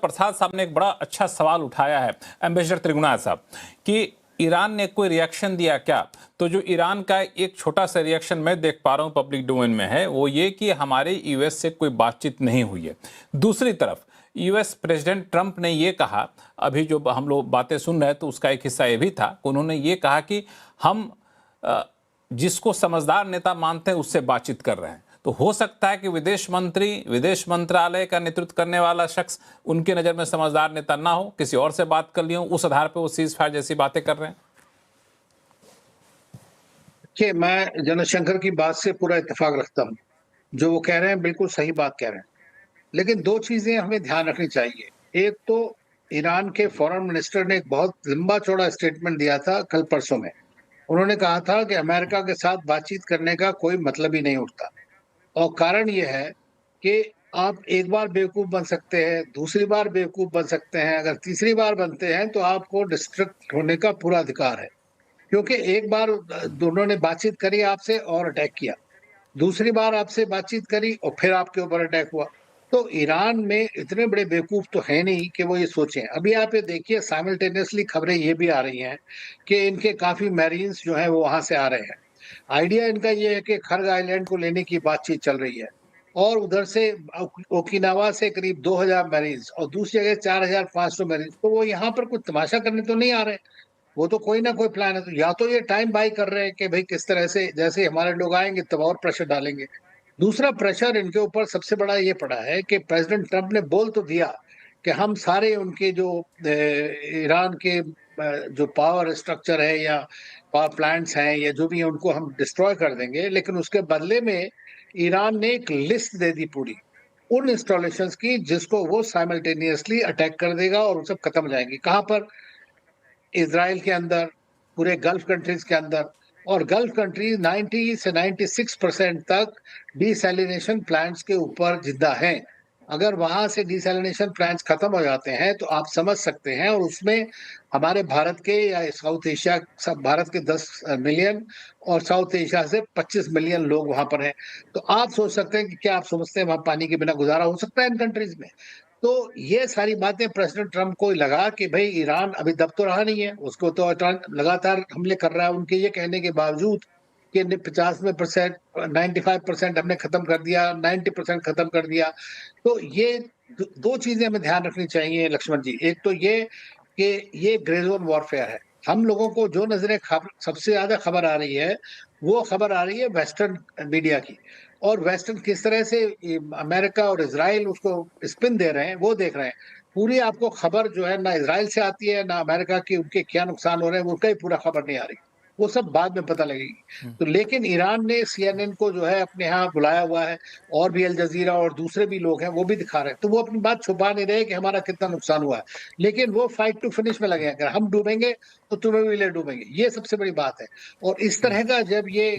प्रसाद साहब ने एक बड़ा अच्छा सवाल उठाया है, एम्बेसडर त्रिगुणाथ साहब, कि ईरान ने कोई रिएक्शन दिया क्या? तो जो ईरान का एक छोटा सा रिएक्शन मैं देख पा रहा हूं पब्लिक डोमेन में है, वो ये कि हमारे यूएस से कोई बातचीत नहीं हुई है। दूसरी तरफ यूएस प्रेसिडेंट ट्रंप ने ये कहा, अभी जो हम लोग बातें सुन रहे हैं तो उसका एक हिस्सा ये भी था, उन्होंने ये कहा कि हम जिसको समझदार नेता मानते हैं उससे बातचीत कर रहे हैं। तो हो सकता है कि विदेश मंत्रालय का नेतृत्व करने वाला शख्स उनकी नजर में समझदार नेता ना हो, किसी और से बात कर लियो, उस आधार पर वो सीज फायर जैसी बातें कर रहे हैं। कि मैं जनशंकर की बात से पूरा इत्तेफाक रखता हूं। जो वो कह रहे हैं बिल्कुल सही बात कह रहे हैं, लेकिन दो चीजें हमें ध्यान रखनी चाहिए। एक तो ईरान के फॉरेन मिनिस्टर ने एक बहुत लंबा चौड़ा स्टेटमेंट दिया था कल परसों में। उन्होंने कहा था कि अमेरिका के साथ बातचीत करने का कोई मतलब ही नहीं उठता, और कारण ये है कि आप एक बार बेवकूफ बन सकते हैं, दूसरी बार बेवकूफ बन सकते हैं, अगर तीसरी बार बनते हैं तो आपको डिस्ट्रैक्ट होने का पूरा अधिकार है। क्योंकि एक बार दोनों ने बातचीत करी आपसे और अटैक किया, दूसरी बार आपसे बातचीत करी और फिर आपके ऊपर अटैक हुआ। तो ईरान में इतने बड़े बेवकूफ तो है नहीं कि वो ये सोचें। अभी आप ये देखिए, साइमल्टेनियसली खबरें ये भी आ रही हैं कि इनके काफी मैरीन्स जो हैं वो वहां से आ रहे हैं। आइडिया इनका ये है कि खर्ग आइलैंड को लेने की बातचीत चल रही है, और उधर से ओकिनावा से करीब 2000 मैरीन्स और दूसरी जगह 4500 मैरीन्स। तो वो यहाँ पर कुछ तमाशा करने तो नहीं आ रहे, वो तो कोई ना कोई प्लान है। तो या तो ये टाइम बाय कर रहे हैं कि भाई किस तरह से जैसे हमारे लोग आएंगे तब और प्रेशर डालेंगे। दूसरा प्रेशर इनके ऊपर सबसे बड़ा ये पड़ा है कि प्रेसिडेंट ट्रंप ने बोल तो दिया कि हम सारे उनके जो ईरान के जो पावर स्ट्रक्चर है या पावर प्लांट्स हैं या जो भी है उनको हम डिस्ट्रॉय कर देंगे, लेकिन उसके बदले में ईरान ने एक लिस्ट दे दी पूरी उन इंस्टॉलेशंस की जिसको वो साइमल्टेनियसली अटैक कर देगा और वो सब खत्म हो जाएंगी। कहां पर? इजराइल के अंदर, पूरे गल्फ कंट्रीज के अंदर। और गल्फ कंट्रीज 90 से 96% तक डिसैलिनेशन प्लांट्स के ऊपर जिंदा हैं। अगर वहां से डिसैलिनेशन प्लांट्स खत्म हो जाते हैं तो आप समझ सकते हैं, और उसमें हमारे भारत के या साउथ एशिया, सब भारत के 10 मिलियन और साउथ एशिया से 25 मिलियन लोग वहां पर हैं। तो आप सोच सकते हैं कि क्या आप समझते हैं वहां पानी के बिना गुजारा हो सकता है इन कंट्रीज में? तो ये सारी बातें प्रेसिडेंट ट्रंप को लगा कि भाई ईरान अभी दब तो रहा नहीं है, उसको तो लगातार हमले कर रहा है। उनके ये कहने के बावजूद कि 95% 95% हमने खत्म कर दिया, 90% खत्म कर दिया। तो ये दो चीजें हमें ध्यान रखनी चाहिए लक्ष्मण जी। एक तो ये कि ये ग्रे जोन वॉरफेयर है। हम लोगों को जो नजरें सबसे ज्यादा खबर आ रही है, वो खबर आ रही है वेस्टर्न मीडिया की। और वेस्टर्न किस तरह से अमेरिका और इजराइल उसको स्पिन दे रहे हैं वो देख रहे हैं। पूरी आपको खबर जो है ना इजराइल से आती है ना अमेरिका की उनके क्या नुकसान हो रहे हैं, वो कहीं पूरा खबर नहीं आ रही। वो सब बाद में पता लगेगी। तो लेकिन ईरान ने सीएनएन को जो है अपने यहाँ बुलाया हुआ है, और भी अल जजीरा और दूसरे भी लोग हैं वो भी दिखा रहे हैं। तो वो अपनी बात छुपा नहीं रहे कि हमारा कितना नुकसान हुआ है, लेकिन वो फाइट टू फिनिश में लगे हैं। अगर हम डूबेंगे तो तुम्हें भी ले डूबेंगे, ये सबसे बड़ी बात है। और इस तरह का जब ये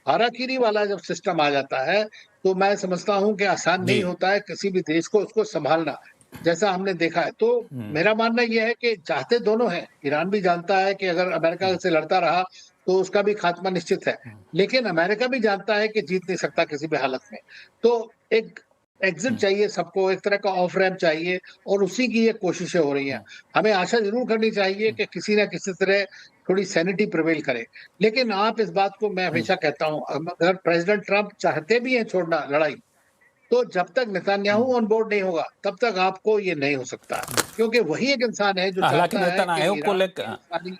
हाराकीरी वाला जब सिस्टम आ जाता है, तो मैं समझता हूं कि आसान नहीं होता है किसी भी देश को उसको संभालना, जैसा हमने देखा है। तो मेरा मानना यह है कि चाहते दोनों हैं। ईरान भी जानता है कि अगर अमेरिका से लड़ता रहा तो उसका भी खात्मा निश्चित है, लेकिन अमेरिका भी जानता है कि जीत नहीं सकता किसी भी हालत में। तो एक एग्जिट चाहिए सबको, एक तरह का ऑफ रैम्प चाहिए, और उसी की ये कोशिशें हो रही हैं। हमें आशा जरूर करनी चाहिए कि किसी न किसी तरह थोड़ी सैनिटी प्रिवेल करे। लेकिन आप इस बात को मैं हमेशा कहता हूं, अगर प्रेसिडेंट ट्रंप चाहते भी हैं छोड़ना लड़ाई, तो जब तक नेतन्याहू ऑन बोर्ड नहीं होगा तब तक आपको ये नहीं हो सकता, क्योंकि वही एक इंसान है जो हालांकि चाहता है कि नेतन्याहू को ईरान लेकर, की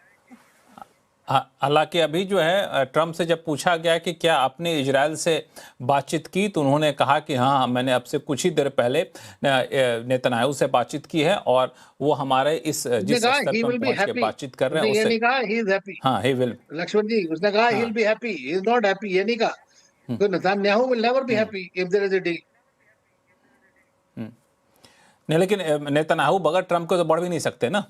हालांकि अभी जो है ट्रंप से जब पूछा गया कि क्या आपने इजराइल से बातचीत की, तो उन्होंने कहा कि हाँ, मैंने अब से कुछ ही देर पहले नेतन्याहू से बातचीत की है, और वो हमारे इस जिस स्तर पर पहुंच के बातचीत कर रहे हैं ये उससे, नहीं कहा ही इज हैप्पी। हाँ, ही विल, लक्ष्मण जी, उसने कहा ही will be happy, he is not happy, ये नहीं कहा। तो Netanyahu will never be happy if there is a deal. नहीं, लेकिन नेतन्याहू बगैर ट्रंप को तो बढ़ भी नहीं सकते ना।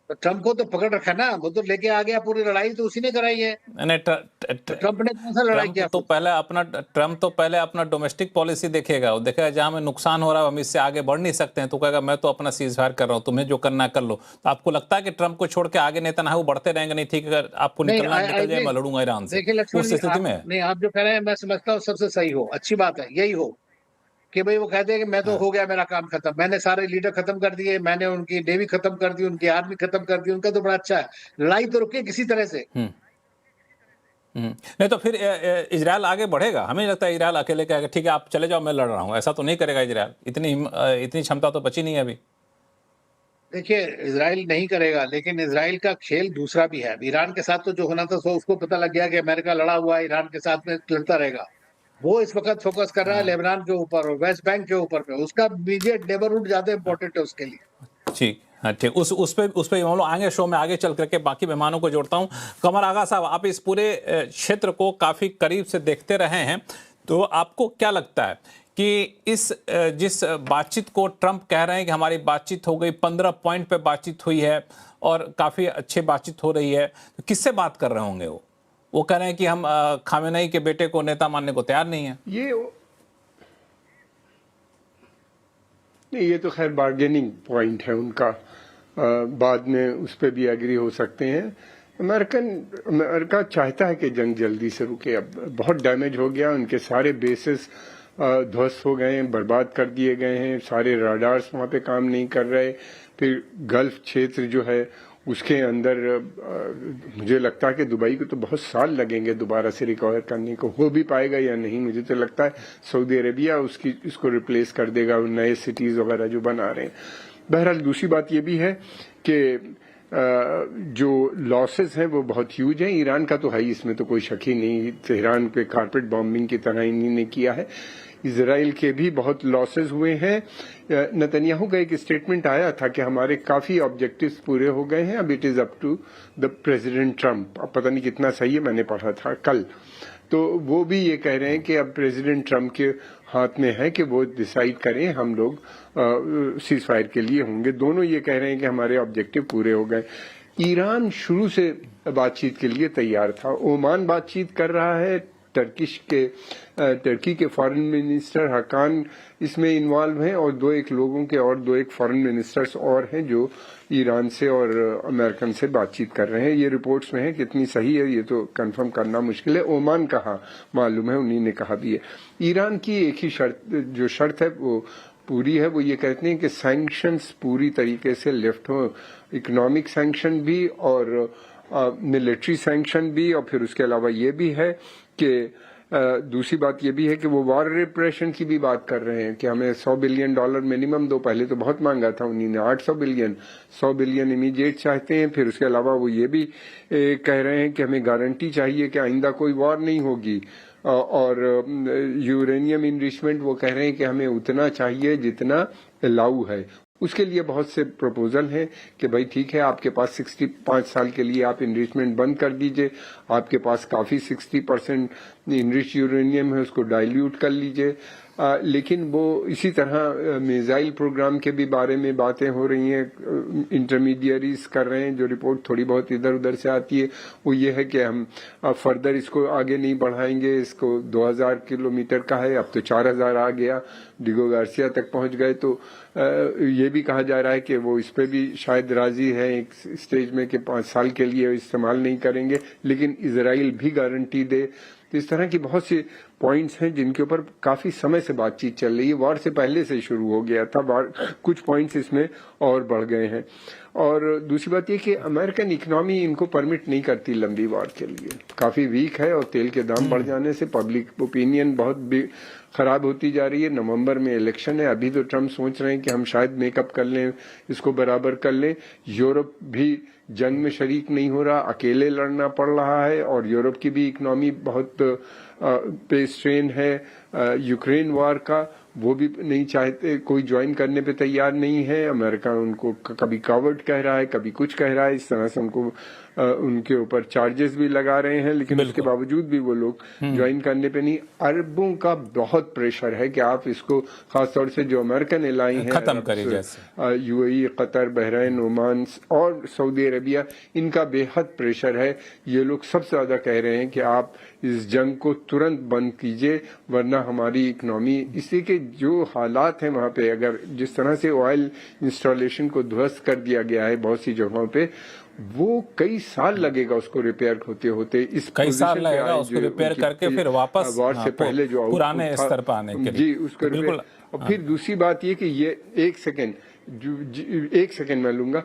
तो ट्रंप को तो पकड़ रखा ना, वो तो लेके आ गया, पूरी लड़ाई तो उसी ने कराई है। नहीं, तो ट्रंप ने कौन सा लड़ाई किया? ट्रंप तो पहले अपना डोमेस्टिक पॉलिसी देखेगा। वो देखेगा जहां हमें नुकसान हो रहा है हम इससे आगे बढ़ नहीं सकते हैं, तो कहेगा मैं तो अपना सीज फायर कर रहा हूं, तुम्हें जो करना कर लो। तो आपको लगता है कि ट्रंप को छोड़ के आगे नेतन्याहू बढ़ते रहेंगे? नहीं, ठीक, अगर आपको निकलना निकल जाए, मैं लड़ूंगा ईरान से, देखिए लक्ष्मण उस जी, स्थिति में नहीं, आप जो कह रहे हैं मैं समझता हूँ सबसे सही हो, अच्छी बात है, यही हो कि भाई वो कहते हैं कि मैं तो हो गया मेरा काम खत्म, मैंने सारे लीडर खत्म कर दिए, मैंने उनकी नेवी खत्म कर दी, उनकी आर्मी खत्म कर दी, उनका तो बड़ा अच्छा है, लड़ाई तो रुके किसी तरह से। नहीं तो फिर इजराइल आगे बढ़ेगा? हमें नहीं लगता है इजराइल अकेले कहेगा ठीक है आप चले जाओ मैं लड़ रहा हूं, ऐसा तो नहीं करेगा इजराइल। इतनी क्षमता तो बची नहीं है अभी। देखिए, इज़राइल नहीं करेगा, लेकिन इज़राइल का खेल दूसरा भी है। ईरान के साथ तो जो होना था सो उसको पता लग गया कि अमेरिका लड़ा हुआ है, ईरान के साथ में लड़ता रहेगा। वो इस वक़्त फ़ोकस कर रहा है लेबनान के ऊपर और वेस्ट बैंक के ऊपर पे। उसका इमीडिएट नेबरहुड ज़्यादा इम्पोर्टेंट है उसके लिए। ठीक, हाँ ठीक, उस पे हम लोग आगे शो में आगे चल करके बाकी मेहमानों को जोड़ता हूं। कमर आगा साहब, आप इस पूरे क्षेत्र को काफी करीब से देखते रहे हैं, तो आपको क्या लगता है कि जिस बातचीत को ट्रंप कह रहे हैं कि हमारी बातचीत हो गई, 15 पॉइंट पे बातचीत हुई है और काफी अच्छी बातचीत हो रही है, तो किससे बात कर रहे होंगे? वो कह रहे हैं कि हम खामेनेई के बेटे को नेता मानने को तैयार नहीं है। ये तो खैर बार्गेनिंग पॉइंट है उनका, बाद में उस पर भी एग्री हो सकते हैं। अमेरिका चाहता है कि जंग जल्दी से रुके। अब बहुत डैमेज हो गया, उनके सारे बेसिस ध्वस्त हो गए हैं, बर्बाद कर दिए गए हैं, सारे राडार्स वहाँ पे काम नहीं कर रहे। फिर गल्फ क्षेत्र जो है उसके अंदर मुझे लगता है कि दुबई को तो बहुत साल लगेंगे दोबारा से रिकवर करने को। हो भी पाएगा या नहीं, मुझे तो लगता है सऊदी अरेबिया इसको रिप्लेस कर देगा, नए सिटीज वगैरह जो बना रहे हैं। बहरहाल दूसरी बात ये भी है कि जो लॉसेस हैं वो बहुत ह्यूज हैं। ईरान का तो है ही, इसमें तो कोई शक ही नहीं। तेहरान पे कारपेट बॉम्बिंग की तरह इन्हीं ने किया है। इजराइल के भी बहुत लॉसेस हुए हैं। नेतन्याहू का एक स्टेटमेंट आया था कि हमारे काफी ऑब्जेक्टिव्स पूरे हो गए हैं, अब it is up to the president Trump. अब पता नहीं कितना सही है, मैंने पढ़ा था कल। तो वो भी ये कह रहे हैं कि अब प्रेसिडेंट ट्रंप के हाथ में है कि वो डिसाइड करें, हम लोग सीज फायर के लिए होंगे। दोनों ये कह रहे हैं कि हमारे ऑब्जेक्टिव पूरे हो गए। ईरान शुरू से बातचीत के लिए तैयार था। ओमान बातचीत कर रहा है, टर्की के फॉरेन मिनिस्टर हकान इसमें इन्वॉल्व हैं, और दो एक फॉरेन मिनिस्टर्स और हैं जो ईरान से और अमेरिकन से बातचीत कर रहे हैं। ये रिपोर्ट्स में है, कितनी सही है ये तो कंफर्म करना मुश्किल है। ओमान कहा मालूम है, उन्हीं ने कहा भी है। ईरान की एक ही शर्त है वो पूरी है। वो ये कहते हैं कि सैंक्शंस पूरी तरीके से लिफ्ट हो, इकोनॉमिक सैंक्शन भी और मिलिट्री सैंक्शन भी, और फिर उसके अलावा ये भी है कि दूसरी बात ये भी है कि वो वॉर रिप्रेशन की भी बात कर रहे हैं कि हमें $100 बिलियन मिनिमम दो। पहले तो बहुत मांगा था उन्हीं ने 800 बिलियन, 100 बिलियन इमीडिएट चाहते हैं। फिर उसके अलावा वो ये भी कह रहे हैं कि हमें गारंटी चाहिए कि आइंदा कोई वॉर नहीं होगी। और यूरेनियम इनरिचमेंट वो कह रहे हैं कि हमें उतना चाहिए जितना अलाउ है। उसके लिए बहुत से प्रपोजल हैं कि भाई ठीक है, आपके पास 65 साल के लिए आप इनरिचमेंट बंद कर दीजिए, आपके पास काफी 60% इनरिच यूरेनियम है, उसको डाइल्यूट कर लीजिए। लेकिन वो इसी तरह मिसाइल प्रोग्राम के भी बारे में बातें हो रही हैं, इंटरमीडियरीज कर रहे हैं। जो रिपोर्ट थोड़ी बहुत इधर उधर से आती है वो ये है कि हम फर्दर इसको आगे नहीं बढ़ाएंगे। इसको 2000 किलोमीटर का है, अब तो 4000 आ गया, डिगो गार्सिया तक पहुंच गए। तो ये भी कहा जा रहा है कि वो इस पे भी शायद राजी है एक स्टेज में कि 5 साल के लिए इस्तेमाल नहीं करेंगे, लेकिन इजराइल भी गारंटी दे। तो इस तरह की बहुत सी पॉइंट्स हैं जिनके ऊपर काफी समय से बातचीत चल रही है। वॉर से पहले से शुरू हो गया था, कुछ पॉइंट्स इसमें और बढ़ गए हैं। और दूसरी बात यह कि अमेरिकन इकोनॉमी इनको परमिट नहीं करती लंबी वॉर के लिए, काफी वीक है। और तेल के दाम बढ़ जाने से पब्लिक ओपिनियन बहुत खराब होती जा रही है। नवंबर में इलेक्शन है, अभी तो ट्रम्प सोच रहे हैं कि हम शायद मेकअप कर लें, इसको बराबर कर लें। यूरोप भी जंग में शरीक नहीं हो रहा, अकेले लड़ना पड़ रहा है। और यूरोप की भी इकोनॉमी बहुत पे स्ट्रेन है। यूक्रेन वॉर का वो भी नहीं चाहते, कोई ज्वाइन करने पे तैयार नहीं है। अमेरिका उनको कभी कावर्ड कह रहा है, कभी कुछ कह रहा है। इस तरह से उनको उनके ऊपर चार्जेस भी लगा रहे हैं, लेकिन उसके बावजूद भी वो लोग ज्वाइन करने पे नहीं। अरबों का बहुत प्रेशर है कि आप इसको, खासतौर से जो अमेरिकन एलाई हैं, खत्म करिए, जैसे यूएई, कतर, बहरीन, ओमान और सऊदी अरेबिया, इनका बेहद प्रेशर है। ये लोग सबसे ज्यादा कह रहे हैं कि आप इस जंग को तुरंत बंद कीजिए, वरना हमारी इकोनॉमी, इसी के जो हालात हैं वहां पे, अगर जिस तरह से ऑयल इंस्टॉलेशन को ध्वस्त कर दिया गया है बहुत सी जगहों पे, वो कई साल लगेगा उसको रिपेयर होते होते। इस कई साल लगेगा उसको रिपेयर करके फिर वापस वॉर से पहले जो पुराने स्तर पर आने के लिए। जी उसको बिल्कुल। और फिर दूसरी बात ये कि ये एक सेकेंड मैं लूंगा,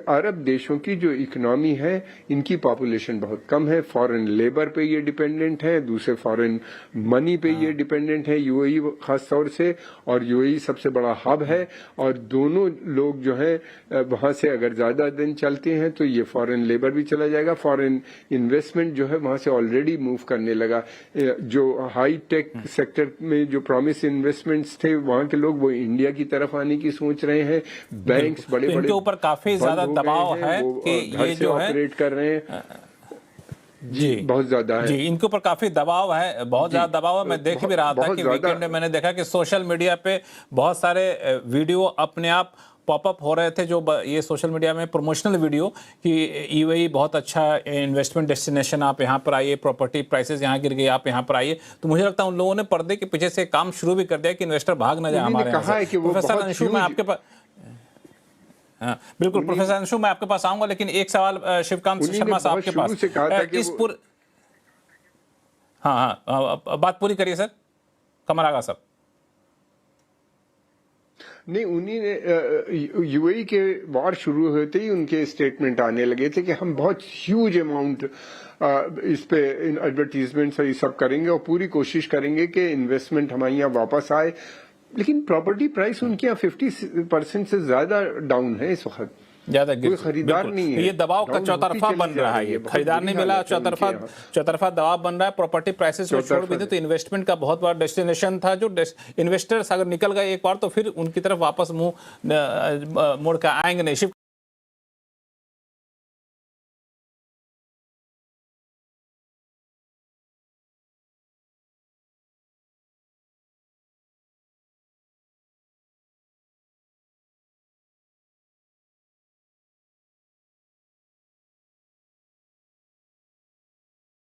अरब देशों की जो इकोनॉमी है इनकी पॉपुलेशन बहुत कम है, फॉरेन लेबर पे ये डिपेंडेंट है, दूसरे फॉरेन मनी पे ये डिपेंडेंट है, यूएई खास तौर से, और यूएई सबसे बड़ा हब है, और दोनों लोग जो है वहां से अगर ज्यादा दिन चलते हैं तो ये फॉरेन लेबर भी चला जाएगा, फॉरेन इन्वेस्टमेंट जो है वहां से ऑलरेडी मूव करने लगा, जो हाई टेक सेक्टर में जो प्रॉमिस इन्वेस्टमेंट्स थे वहां के लोग वो इंडिया की तरफ आने की सोच रहे हैं, बैंक्स बड़े बड़े इनके ऊपर काफी ज्यादा दबाव है कि ये जो है ऑपरेट कर रहे हैं। जी बहुत ज्यादा है जी, इनके ऊपर काफी दबाव है, बहुत ज्यादा दबाव है। मैं देख भी रहा था कि वीकेंड में मैंने देखा कि सोशल मीडिया पे बहुत सारे वीडियो अपने आप पॉपअप हो रहे थे, जो ये सोशल मीडिया में प्रमोशनल वीडियो कि यूएई बहुत अच्छा इन्वेस्टमेंट डेस्टिनेशन, आप यहाँ पर आइए, प्रॉपर्टी प्राइसेस यहाँ गिर गई, आप यहाँ पर आइए। तो मुझे लगता है उन लोगों ने पर्दे के पीछे से काम शुरू भी कर दिया कि इन्वेस्टर भाग न जाए हमारे यहाँ से। प्रोफेसर अंशु, मैं आपके पास, हाँ बिल्कुल प्रोफेसर अंशु, मैं आपके पास आऊंगा, लेकिन एक सवाल शिवकांत शर्मा साहब के पास इस पूरे, हाँ बात पूरी करिए सर, कमर आगा साहब। नहीं, उन्हीं ने यूएई के वार शुरू होते ही उनके स्टेटमेंट आने लगे थे कि हम बहुत ह्यूज अमाउंट इस पे एडवर्टीजमेंट्स और ये सब करेंगे और पूरी कोशिश करेंगे कि इन्वेस्टमेंट हमारे यहाँ वापस आए, लेकिन प्रॉपर्टी प्राइस उनके यहाँ 50% से ज्यादा डाउन है इस वक्त, ज्यादा कोई खरीदार नहीं है, ये दबाव का चौतरफा बन रहा है, ये खरीदार नहीं मिला, चौतरफा दबाव बन रहा है। प्रॉपर्टी प्राइसेस को छोड़ भी थे तो इन्वेस्टमेंट का बहुत बड़ा डेस्टिनेशन था, जो इन्वेस्टर्स अगर निकल गए एक बार तो फिर उनकी तरफ वापस मुंह मोड़ कर आएंगे नहीं।